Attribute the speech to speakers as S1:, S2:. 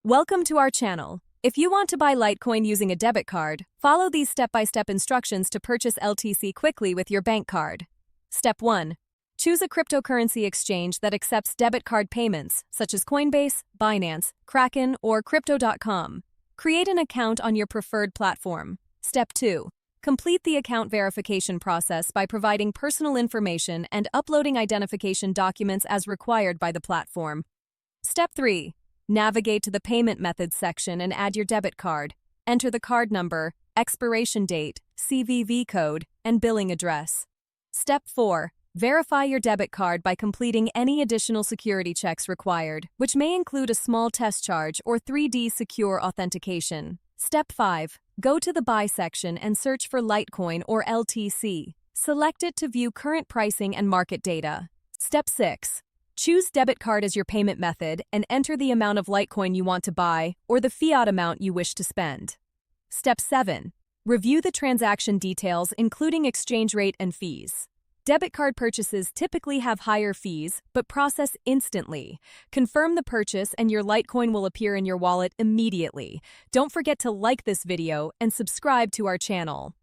S1: Welcome to our channel. If you want to buy Litecoin using a debit card, follow these step-by-step instructions to purchase LTC quickly with your bank card. Step 1. Choose a cryptocurrency exchange that accepts debit card payments, such as Coinbase, Binance, Kraken, or Crypto.com. Create an account on your preferred platform. Step 2. Complete the account verification process by providing personal information and uploading identification documents as required by the platform. Step 3. Navigate to the Payment Methods section and add your debit card. Enter the card number, expiration date, CVV code, and billing address. Step 4. Verify your debit card by completing any additional security checks required, which may include a small test charge or 3D secure authentication. Step 5. Go to the Buy section and search for Litecoin or LTC. Select it to view current pricing and market data. Step 6. Choose debit card as your payment method and enter the amount of Litecoin you want to buy or the fiat amount you wish to spend. Step 7. Review the transaction details, including exchange rate and fees. Debit card purchases typically have higher fees, but process instantly. Confirm the purchase and your Litecoin will appear in your wallet immediately. Don't forget to like this video and subscribe to our channel.